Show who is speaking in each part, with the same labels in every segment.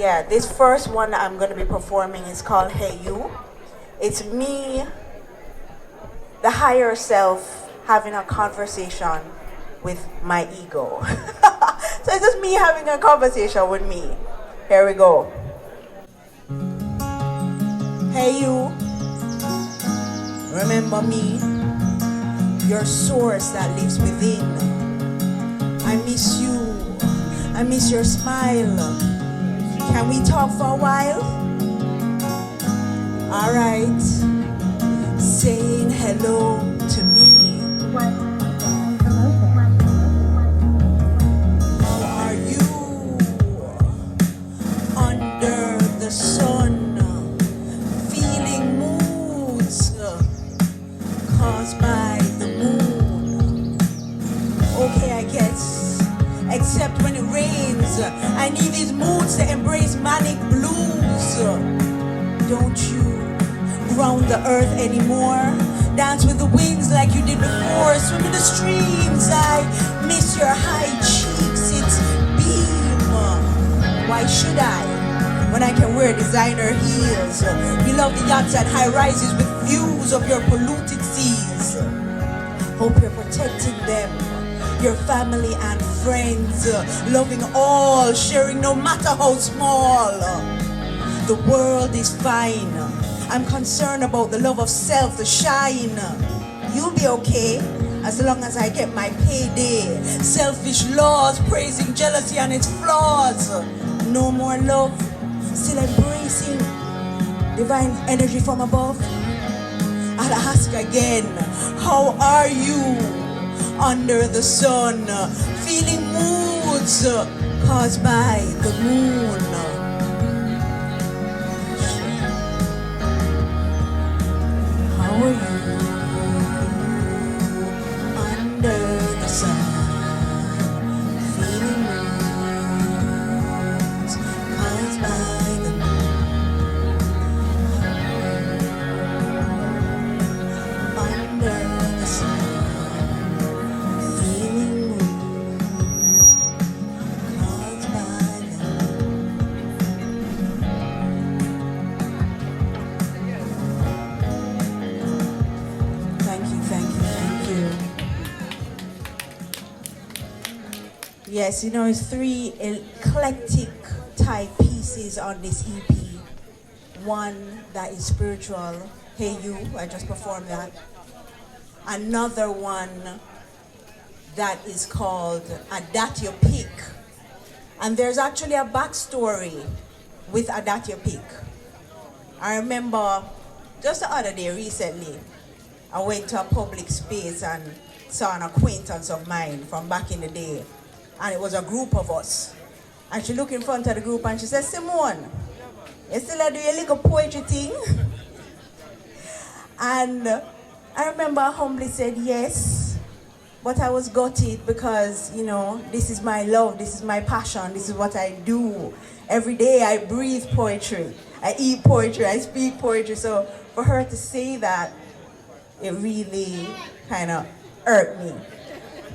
Speaker 1: Yeah, this first one that I'm going to be performing is called Hey You. It's me, the higher self, having a conversation with my ego. So it's just me having a conversation with me. Here we go. Hey you, remember me, your source that lives within. I miss you, I miss your smile. Can we talk for a while? Alright, saying hello to me. How are you? Under the sun, feeling moods caused by the moon. Okay, I guess, except when it rains. I need these moods to embrace manic blues. Don't you ground the earth anymore? Dance with the winds like you did before. Swim in the streams. I miss your high cheeks. It's beam. Why should I, when I can wear designer heels? We love the yachts at high rises with views of your polluted seas. Hope you're protecting them, your family and friends, loving all, sharing no matter how small. The world is fine. I'm concerned about the love of self, the shine. You'll be okay as long as I get my payday. Selfish laws, praising jealousy and its flaws. No more love, still embracing divine energy from above. I'll ask again, how are you under the sun? Feeling moods caused by the moon. How are you under the sun? Feeling moods caused by the moon. Under the sun. Yes, you know, it's 3 eclectic type pieces on this EP. One that is spiritual, Hey You, I just performed that. Another one that is called Adatio Peak. And there's actually a backstory with Adatio Peak. I remember just the other day recently, I went to a public space and saw an acquaintance of mine from back in the day. And it was a group of us. And she looked in front of the group and she said, Simone, you still do your little poetry thing? And I remember I humbly said yes, but I was gutted because, you know, this is my love, this is my passion, this is what I do. Every day I breathe poetry, I eat poetry, I speak poetry. So for her to say that, it really kind of hurt me.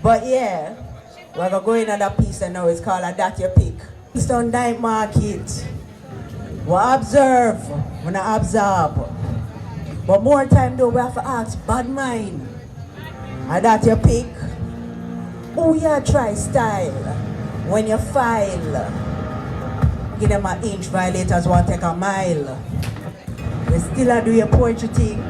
Speaker 1: But yeah. We're going to go in another piece and now it's called Adatio Peak. Kingston Night Market. We observe, we not absorb. But more time though, we have to ask, bad mind. Adatio Peak. Who ya try style when you file? Give them an inch, violators want to take a mile. We still do your poetry thing.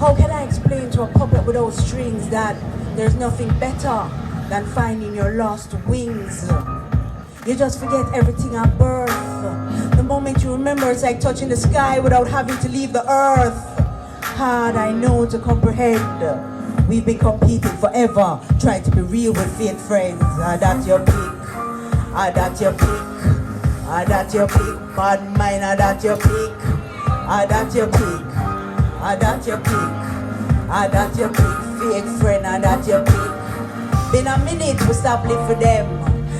Speaker 1: How can I explain to a puppet without strings that there's nothing better than finding your lost wings? You just forget everything at birth. The moment you remember, it's like touching the sky without having to leave the earth. Hard, I know, to comprehend. We've been competing forever, trying to be real with fake friends. That's your peak. That's your peak. That's your peak. Bad mind, that's your peak. That's your peak. That's your peak. That's your peak. Fake friend, that's your peak. Been a minute, we stop live for them.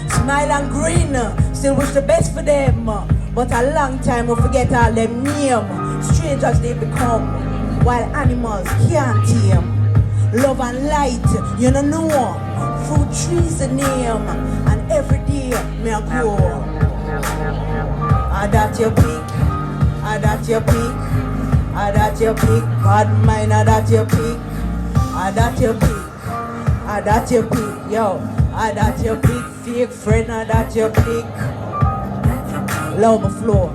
Speaker 1: Smile and grin, still wish the best for them. But a long time we forget all them name. Strangers they become, while animals can't tame. Love and light, you don't know. Fruit trees the name, and every day me a grow. that your pick, that your pick, that your pick, bad mind, that your pick, that your pick, that your pick, yo, that your pick, fake friend, that your pick. Low my floor.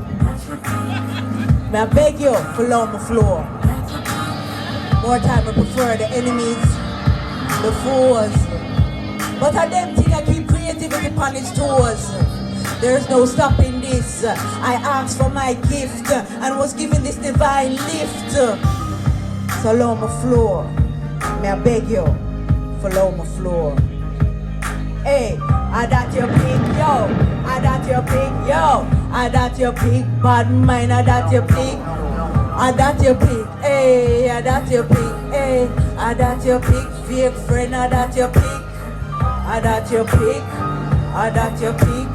Speaker 1: May I beg you for low my floor. More time I prefer the enemies, the foes. But I them think I keep creativity upon its toes. There's no stopping this. I asked for my gift and was given this divine lift. So low my floor. May I beg you for low my floor. Hey, I that your pick, yo. I that your pick, yo. I that your pick, bad mind, I that your pick. I that your pick, hey, I that your pick, hey. I that your pick, fake friend, I that your pick. I that your pick, I that your pick.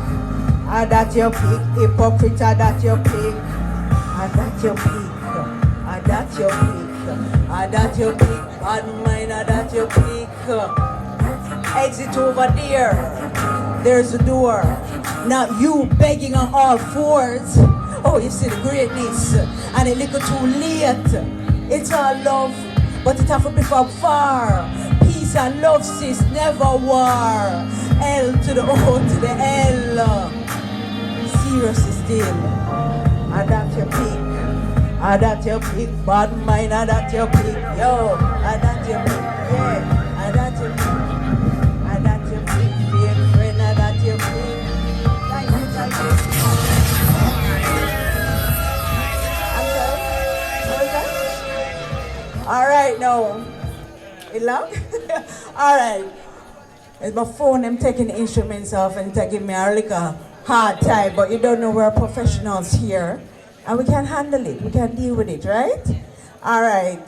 Speaker 1: I that your pick, hypocrite, I that your pick. I that your pick, I that your pick. I that your pick, bad mind, I that your pick. Exit over there. There's a door. Not you begging on all fours. Oh, you see the greatness. And it little too late. It's all love, but it have to be from far. Peace and love, sis, never war. L to the O to the L. Seriously still. I that your pick. I that your pick. Bad mind, I that your pick. Yo, I that your pick. Yeah, I that your pick. All right, now. It loud? All right. It's my phone. I'm taking the instruments off and taking me a little hard time, but you don't know we're professionals here. And we can handle it. We can deal with it, right? All right.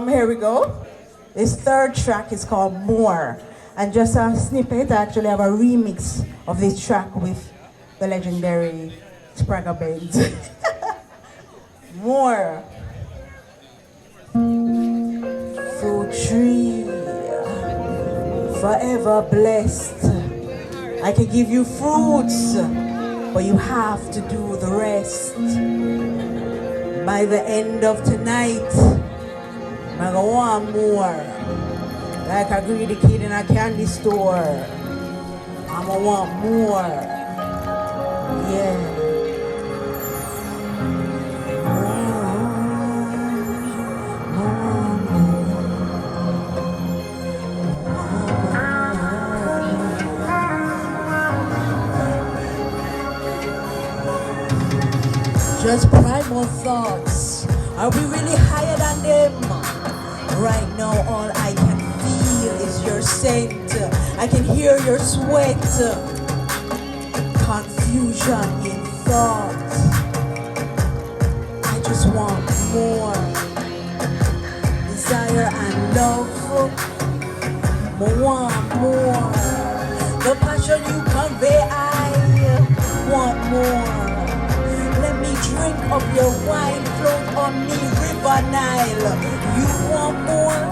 Speaker 1: Here we go. This third track is called More. And just a snippet, I actually have a remix of this track with the legendary Spragga Band. More. Fruit tree, forever blessed. I can give you fruits, but you have to do the rest. By the end of tonight, I'm gonna want more. Like a greedy kid in a candy store. I'm gonna want more. Yeah. Just primal thoughts. Are we really higher than them? Right now all I can feel is your scent. I can hear your sweat. Confusion in thought. I just want more. Desire and love. I want more. The passion you convey, I want more. Drink of your wine, float on me, River Nile. You want more?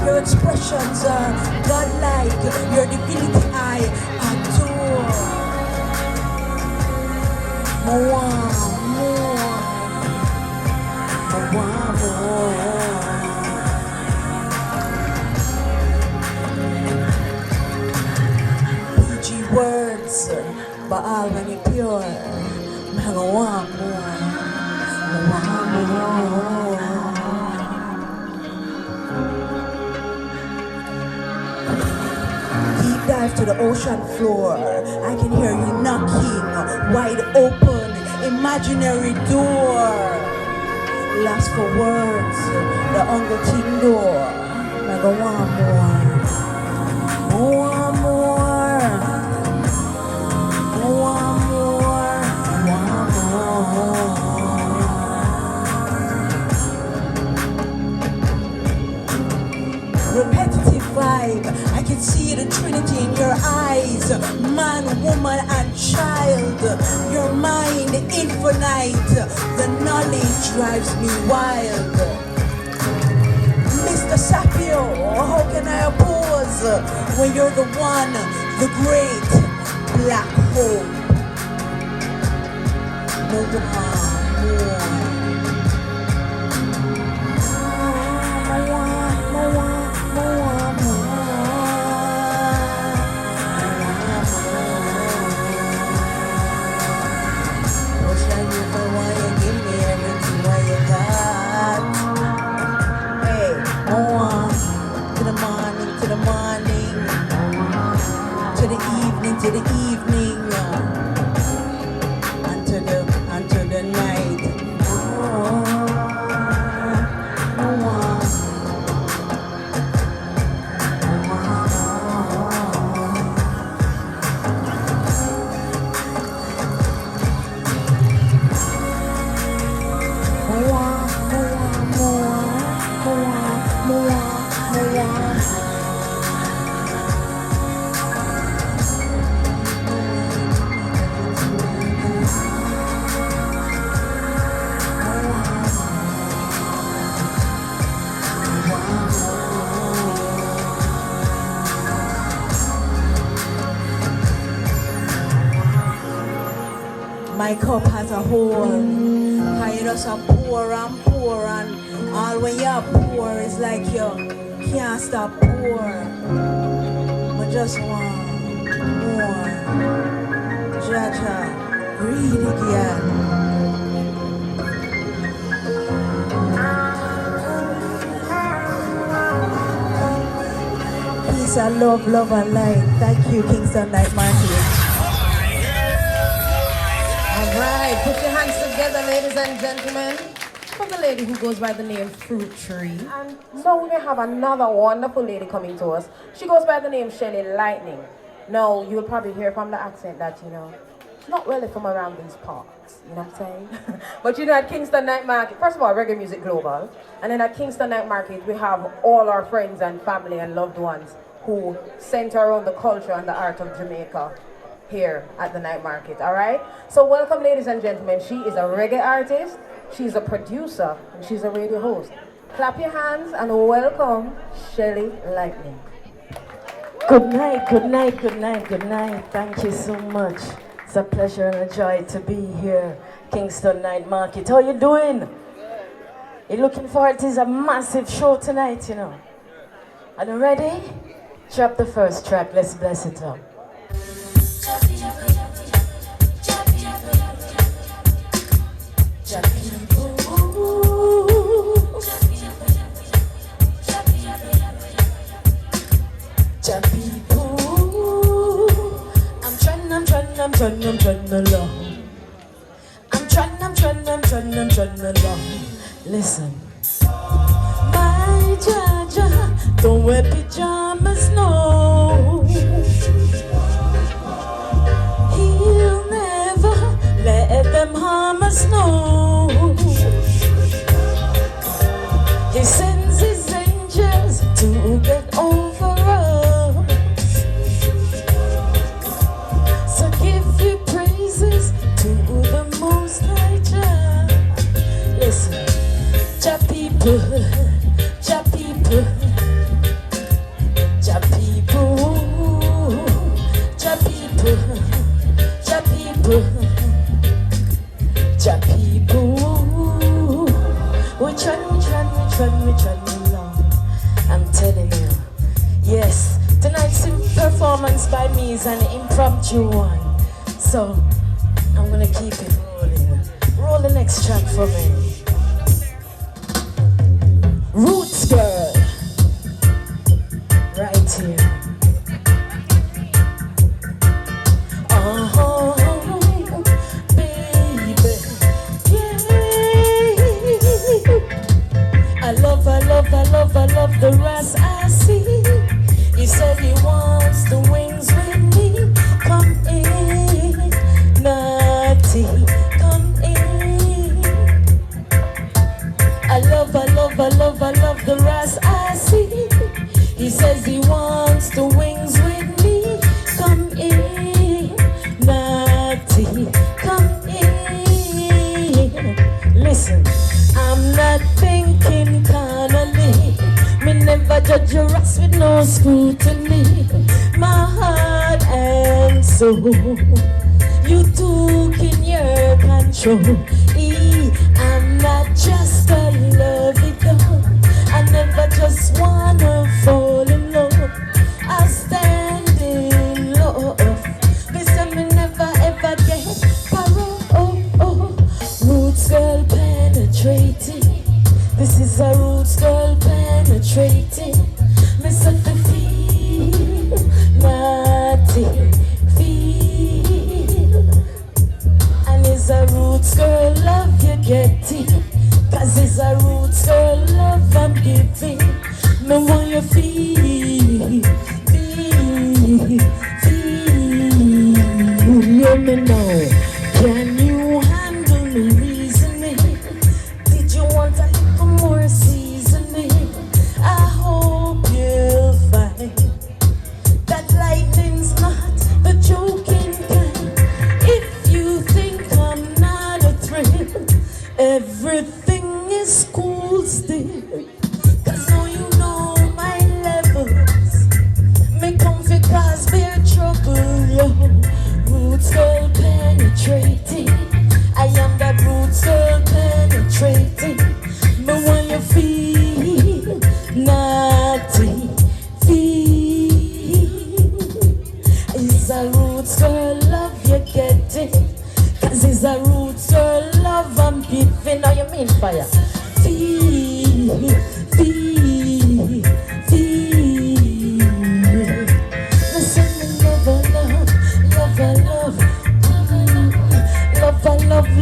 Speaker 1: Your expressions are godlike. Your divinity I adore. I want more. I want more. PG words, but all when you're pure. I want more. I want more. Deep dive to the ocean floor. I can hear you knocking, wide open, imaginary door. Lost for words, the uncle door. I want more. I want more. I want more. Repetitive vibe, I can see the trinity in your eyes. Man, woman, and child. Your mind infinite. The knowledge drives me wild. Mr. Sapio, how can I oppose when you're the one, the great black hole? To the evening, until the night. My cup has a hole. I just a pour and pour, and all when you pour, it's like you can't stop pour. I just want more. Jaja, read again. Peace and love, love and light. Thank you, Kingston Night Market.
Speaker 2: Alright, put your hands together, ladies and gentlemen, for the lady who goes by the name Fruit Tree. And so we have another wonderful lady coming to us. She goes by the name Shelly Lightnin. Now, you'll probably hear from the accent that, she's not really from around these parts, you know what I'm saying? But at Kingston Night Market, first of all, reggae music global. And then at Kingston Night Market, we have all our friends and family and loved ones who center around the culture and the art of Jamaica here at the night market, all right? So welcome, ladies and gentlemen. She is a reggae artist, she's a producer, and she's a radio host. Clap your hands and welcome Shelly Lightnin.
Speaker 3: Good night, good night, good night, good night. Thank you so much. It's a pleasure and a joy to be here, Kingston Night Market. How you doing? You're looking forward to a massive show tonight, Are you ready? Drop the first track, let's bless it up. I'm trying along. I'm trying along. Listen. My Jaja, don't wear pajamas, no. He'll never let them harm us, no. He sends his angels to get over us. So give you praises to the Most High Jah. Listen, Jah people, Jah people, Jah people, Jah people, Jah people, Jah people. We try along. I'm telling you, yes. Tonight's performance by me is an impromptu one, so I'm gonna keep it rolling. Roll the next track for me. Roots girl, right here. Oh, baby, yeah. I love the ras I see. He said he wants the wings with me. Come in, naughty, come in. I love the ras I see. He says he wants the wings with me. Come in, naughty, come in. Listen, I'm not thinking carnally. Me never judge your ass with no scrutiny. My heart and soul, you took in your control. I'm not just a lovey girl. I never just wanna fall in love. I stand in love. Listen, me never ever get parole. Roots girl penetrating. This is a roots girl penetrating. Me set the feel, nothing feel. And it's a roots girl love you getting. Cause it's a roots girl love I'm giving. Me want you feel, feel. Hear me now. Can you handle me reasoning? Did you want a little more seasoning? I hope you'll find that lightning's not the joking kind. If you think I'm not a threat, everything is cool still. Cause now you know my levels. Me come for cause bear trouble, yo. Roots girl penetrating. I am that roots girl penetrating. Me want you feel, nothing feel. It's a roots girl love you getting. Cause it's a roots girl love I'm giving. Now you mean fire. Feel, feel, feel. Listen, me love, love,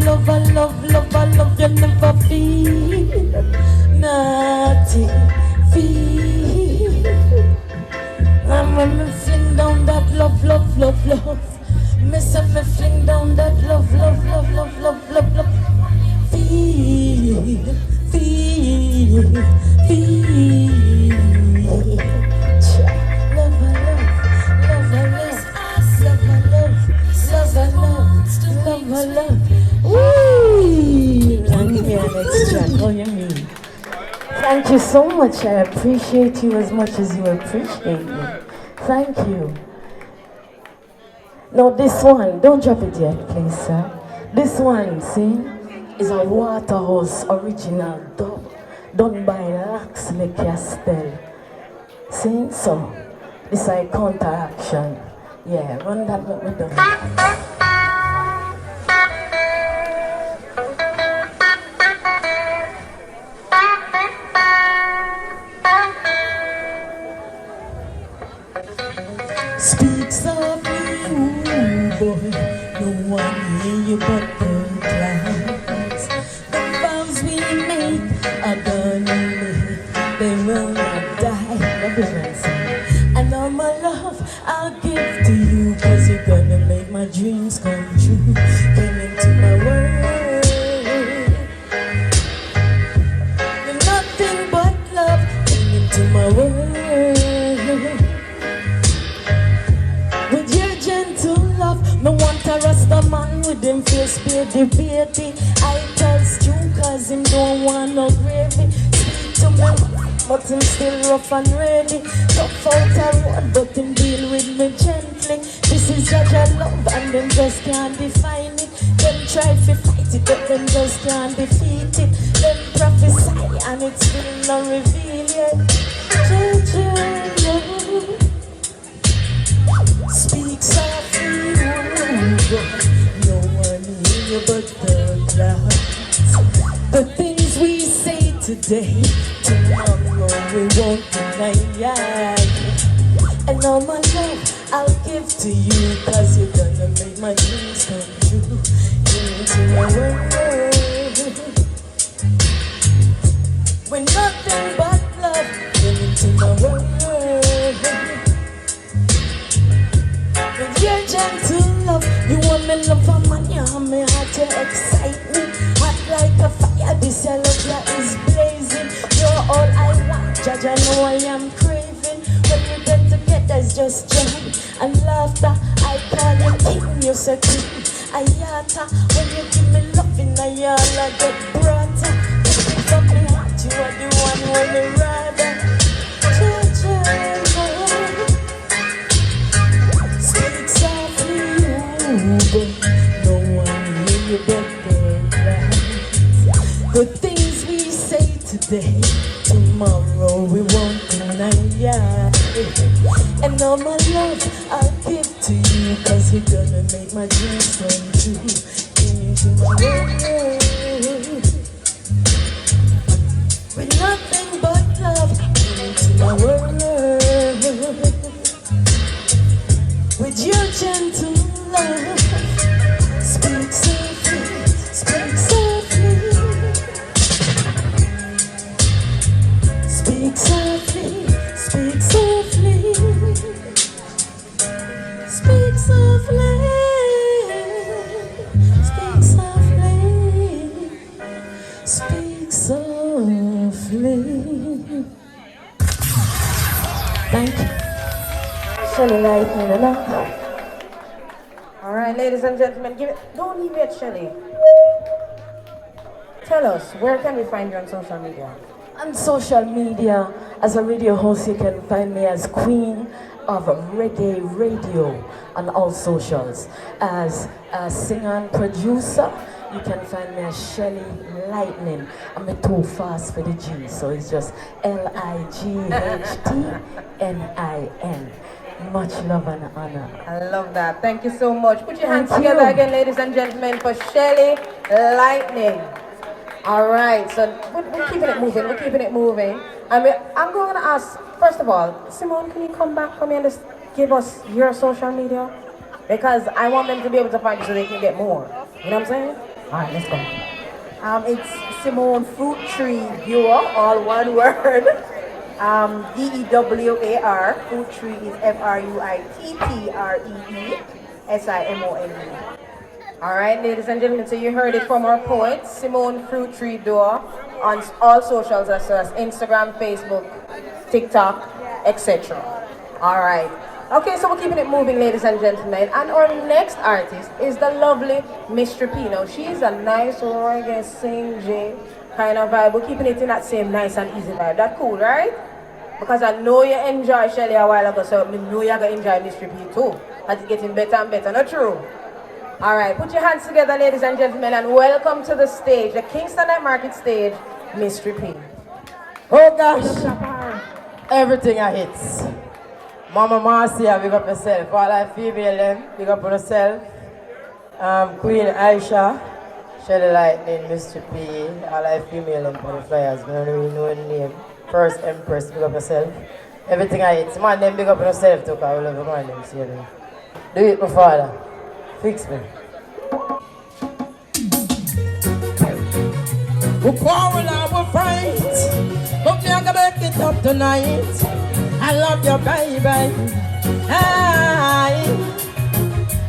Speaker 3: love, love, love, love, you never feel nothing, feel. And when me fling down that love, love, love, love, me say me fling down that love, love, love, love, love, love, love. Feel, feel, feel. Love, love, love, love, love, love, love. Woo! Can't give me an extra. What do you mean? Thank you so much. I appreciate you as much as you appreciate me. Thank you. Now this one, don't drop it yet, please, sir. This one, see, is a Waterhouse original dub done by Laxley Castell. See, so this is a counteraction. Yeah, run that with me down. Speak softly, ooh boy, no one hear you but the clouds. The vows we make are gonna live, they will not die. And all my love I'll give to you, cause you're gonna make my dreams come true. Come into my world. You're nothing but love, come into my world. Me want a Rasta man with him face beardy beardy. I tell Stu cause him don't want no gravy. Speak to me, but him still rough and ready. Tough out a road, but him deal with me gently. This is Jaja love and them just can't define it. Them try to fight it, but them just can't defeat it. Them prophesy and it's still not revealed yet. Jaja love. Speak softly, no one hear you but the clouds. The things we say today, tomorrow we won't deny. And all my love I'll give to you, cause you're gonna make my dreams come true. Into my world, with nothing but love. Come into my world. With your gentle love, you want me love for man, you have me heart to excite me. Hot like a fire, this your love that is blazing. You're all I want, Jaja, know I am craving. When we get together, it's just joy and laughter. I call you king, you're so king. Ayata, when you give me loving, I get brighter. From me heart, you are the one when me rather. Jaja. Speak softly, ooh, yeah. And all my love I'll give to you, cause you're gonna make my dreams come true. Into my world with nothing but love. Into my world with your gentle love. Speak softly, speak softly. Speak softly, speak softly. Speak softly, speak softly. Speak softly. Thank you. Shelly Lightnin, enough.
Speaker 2: All right, ladies and gentlemen, don't leave it, Shelly. Tell us, where can we find you on social media?
Speaker 3: On social media, as a radio host, you can find me as Queen of Reggae Radio on all socials. As a singer and producer, you can find me as Shelly Lightnin. I'm too fast for the G, so it's just LIGHTNIN. Much love and honor.
Speaker 2: I love that. Thank you so much. Put your hands together again, ladies and gentlemen, for Shelly Lightnin. All right, so we're keeping it moving. We're keeping it moving. I'm going to ask, first of all, Simone, can you come back for me and just give us your social media? Because I want them to be able to find you so they can get more. You know what I'm saying? All right, let's go.
Speaker 1: It's Simone Fruit Tree Dewar, all one word. DEWAR. Fruit Tree is FRUITTREESIMONE.
Speaker 2: All right, ladies and gentlemen, so you heard it from our poet, Simone Fruit Tree Dewar, on all socials as well as Instagram, Facebook, TikTok, etc. All right. Okay, so we're keeping it moving, ladies and gentlemen. And our next artist is the lovely Miss Tripino. She's a nice reggae, sing-j kind of vibe. We're keeping it in that same nice and easy vibe. That's cool, right? Because I know you enjoyed Shelly a while ago, so I know you're going to enjoy Miss Tripino too. And it's getting better and better, not true? All right, put your hands together, ladies and gentlemen, and welcome to the stage, the Kingston Night Market stage, Miss Tripino.
Speaker 4: Oh gosh, everything I hit. Mama Marcia, big up yourself. All our female them, big up on yourself. Queen Aisha, Shelly Lightnin, Mr. P, all our female them for the flyers. I don't really know the name. First Empress, big up yourself. Everything I hit. Man, them big up on yourself too, because I love the man them, see them. Do it, my father. Fix me. We quarrel and we fight, but me gonna make it up tonight. I love you, baby. Aye.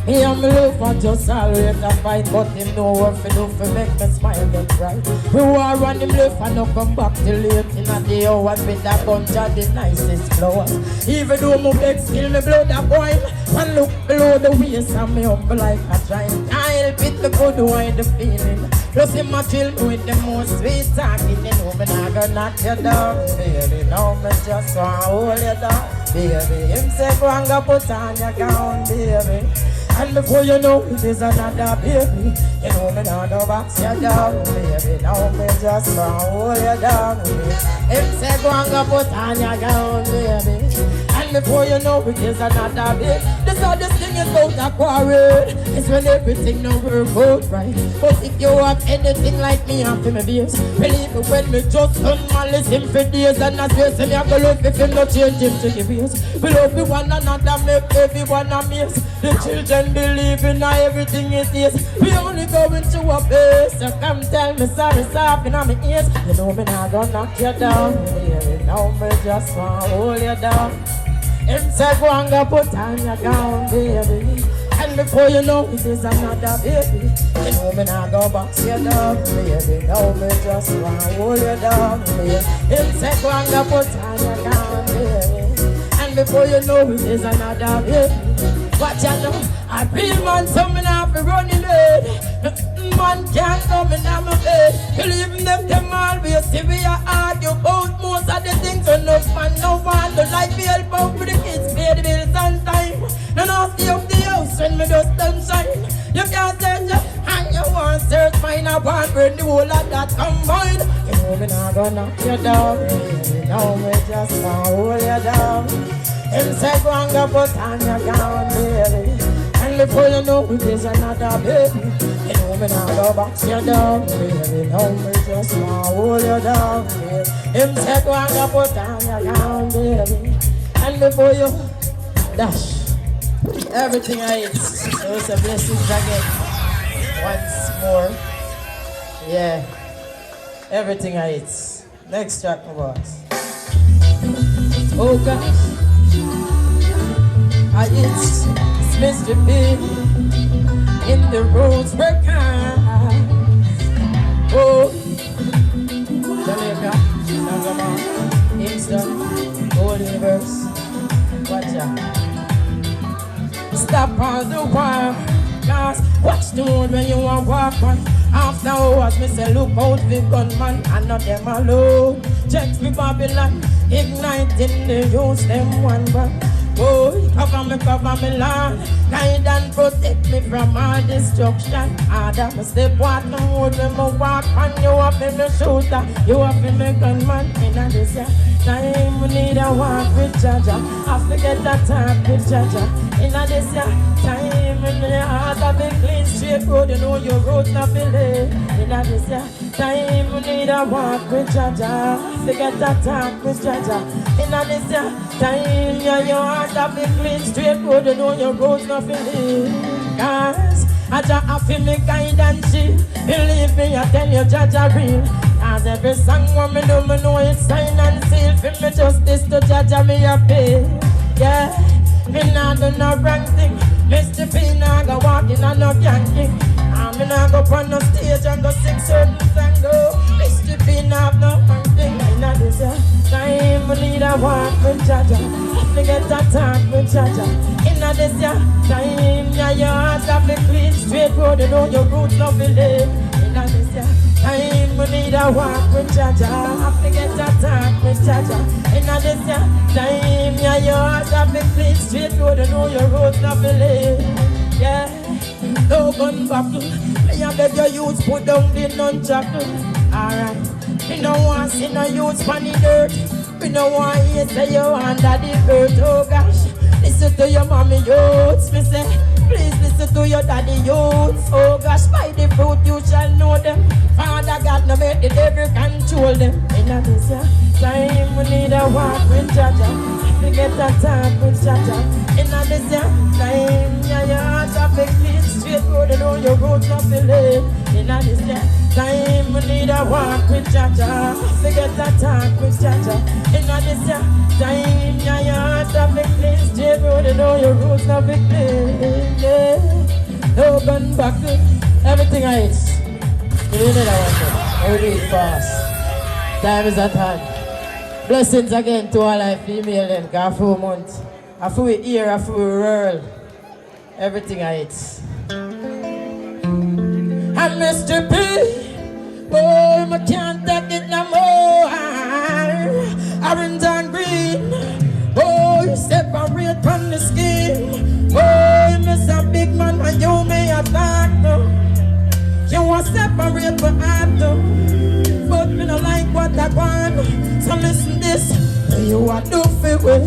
Speaker 4: He and me love for just always a fight, but him know what to do for make me smile get right. We war on him left and no come back till late in the hours with a bunch of the nicest flowers. Even though my big skill me blood a boil, and look below the waist and me humble like a giant. I help it the good wine the feeling. Plus him a chill with the most sweet talking. You know me not gonna knock you down, baby. Now me just wanna hold you down, baby. Him say go and go put on your gown, baby. And before you know it is another baby, you know me not go box you down, baby. Now me just wanna hold you down, baby. Him say go and go put on your gown, baby. And before you know it is another baby. This other thing is about a quarrel. It's when everything no work out right. But if you have anything like me after me beers, believe me when me just done my listen for days. And I swear to me I go love if him not change him to the ways. We love me one another, make everyone amaze. The children believe in everything it is. We only going through a phase. So come tell me sorry, soft in my ears. You know me not gonna knock you down, baby. Now me just wanna hold you down. Him say go and go put on your gown, baby. And before you know it is another baby. You know me not go box you down, baby. Now me just wanna hold you down, baby. Him say go and go put on your gown, baby. And before you know it is another baby. Watch out now, I real man, so me not be running bed. Man can't come in my bed. Believe me, them always see we argue about most of the things. Enough man no one to like me help out with the kids, pay the bills on time. And I'll stay up the house when me dust them shine. You can't search and you want search mine. I want burn the whole of that combined. You know me not gonna knock you down, baby. Now me just just want hold you down. Him say go and go put on your gown, baby. And before you know it is another baby. You know me now go box you down, baby. Now me just want hold you down, baby. Him say go and go put on your gown, baby. And before you dash everything I eat, so it's a blessing again. Once more, yeah. Everything I eat. Next track, my boss. Oh gosh, I eat Mr. Big in the roads break high. Oh, Jamaica, Nagama, Kingston, Gold Universe. Watch out. Stop all the while, cause watch the road when you are walking. After hours, me say look out the gunman, and not them alone. Checks me Babylon, igniting the youth, them one back. Oh, cover me land, guide and protect me from all destruction. Adam, step what no road when me walk, and you have been me shooter, you have been me gunman. In this time, we need a walk with Jaja. I forget that talk with Jaja. In this time, in the heart of the clean straight road, you know your road's not believe. In this time, we need a walk with Jaja. Forget that talk with Jaja. In this time, your heart of the clean straight road, you know your road's not believe. Cause Jaja have to me guide and she believe me, I tell you Jaja real. Cause every song when me do, me know it's sign and seal. For me justice to Jaja, me a pay. Yeah. Me nah do no wrong thing. Mr. P nah go walking on no yanking. Me nah go on no stage and go sing certain songs. Mr. P nah have no wrong thing. Inna this time, we need a walk with Jaja. Me get a talk with Jaja. Inna this time, your heart have the clean straight road. You know your roots no believe. Inna this time, we need a walk with Jaja. Me get a talk with Jaja. Inna this time, your heart have the clean straight road. You know your roots no believe. Yeah, no gun buckle. Me a beg your youths put down the nunchuckle. Alright. We don't want to see no youths on the dirt. We don't want to hear say you under the earth. Oh gosh, listen to your mommy youths. Me say, please listen to your daddy youths. Oh gosh, by the fruit you shall know them. Father God no make the devil control them. In this time we need a walk with Jaja. We get a talk with Jaja. In this time, your heart have a clean straight road. You know your road's not believe. In this time we need a walk with Jaja. Forget a talk with Jaja. In this time, your heart have a clean straight road. You know your road's not clean. Yeah. No gun buckle, everything I eat. You know that one. I do it fast. Time is at hand. Blessings again to all our female and a few months. A few year, a few world. Everything I eat. And Mr. P, oh, I can't take it no more. Orange and green, oh, you separate from the skin. Oh, you miss a big man when you may attack. You want separate for after, but me no like what I want. So listen this, you are do fit with.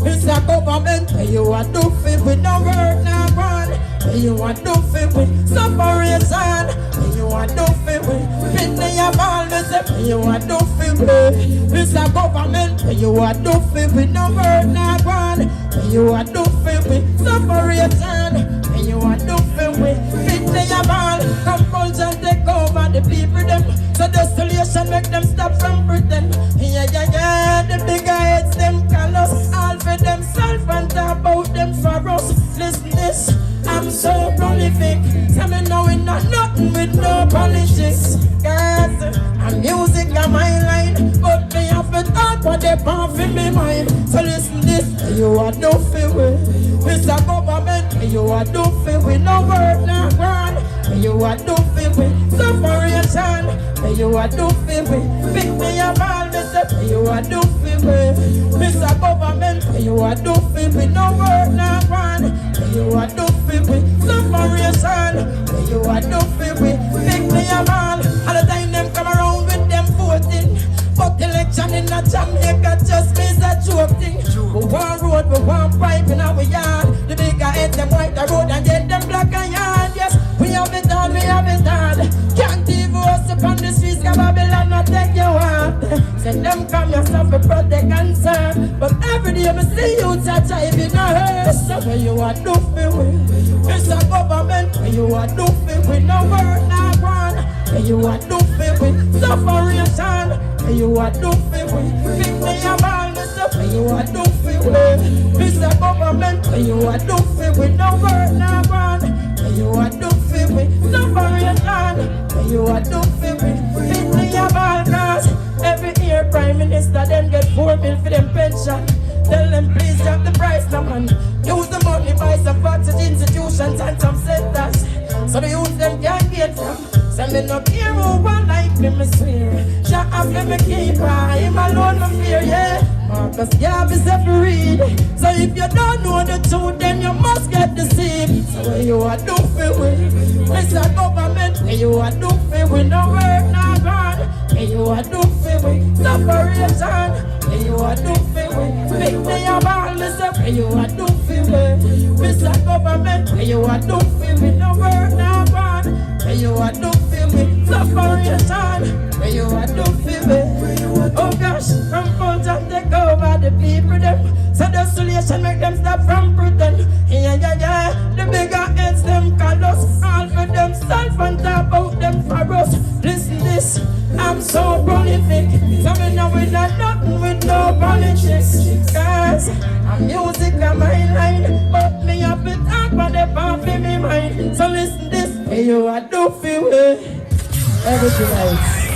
Speaker 4: It's a government, you are do fit with no work, no one. You are do fit with separation. You are do fit with fitting your ball, me say. You are do fit with. It's a government, you are do fit with no work, no one. You are do fit with separation. You are do fit with fitting your ball. Compulsion take over the people them. So desolation make them stop from pretend. Yeah, yeah, yeah. The bigger heads them callous. All for themselves and talk about them for us. Listen this, I'm so prolific. Tell me now we not nothing with no politics. Cause I'm music on my line, but me have to talk what they want in me mind. So listen this, you are no fit with. Mr. Government, you are no fit with no word, no one. You are no fit with separation. You are no fit with pick me a ball, Mr. You are no fit with Mr. Government. You are no fit with no word, no one. You are no fit with separation. You are no fit with pick me a ball. All the time them come around with them voting, but election in in a Jamaica just means a joke thing. We want road, we want pipe in our yard. The bigger head them white the road and get them black and yard. Yes, we have it all, we have it all. Can't divorce upon the streets of Babylon, not take your heart. Send them come yourself to protect and serve. But every day we see you touch if you know her. So where you are do for with, it's a government. Where you are do for with, no word, no one. Where you are do for with, sufferation. Where you are do for with, victory of all this stuff. Where you are do for with, it's a government. Where you are do for with, no word, no one. Where you are do for with, sufferation. Where you are do for with, victory of all cause. Every year Prime Minister them get 4 mil for them pension. Tell them please drop the price now man. Use the money buy some vaccine institutions and some centers. So the youth them can't get from. Send me no care who one like me, me swear. Shut up, let me keep him alone, me fear, yeah. Marcus Garvey is every read. So if you don't know the truth, then you must get deceived. So where you are do for with, Mr. Government, where you are do for with, no work, no God. Where you are do for with, separation. Where you are do for with, victory of all this stuff. Where you are do for with, Mr. Government, where you are do for with, no work, no God. Where you are do for with, separation. Where you are do for with, oh gosh, from culture take over the people them. So desolation make them stop from pretend. Yeah, yeah, yeah. The bigger heads them call us. All for themselves and talk about them for us. Listen this, I'm so prolific. So me know we not nothing with no politics. Cause I'm music on my line. But me have to talk about the part in me mind. So listen this, hey you are do feel it. Everything else.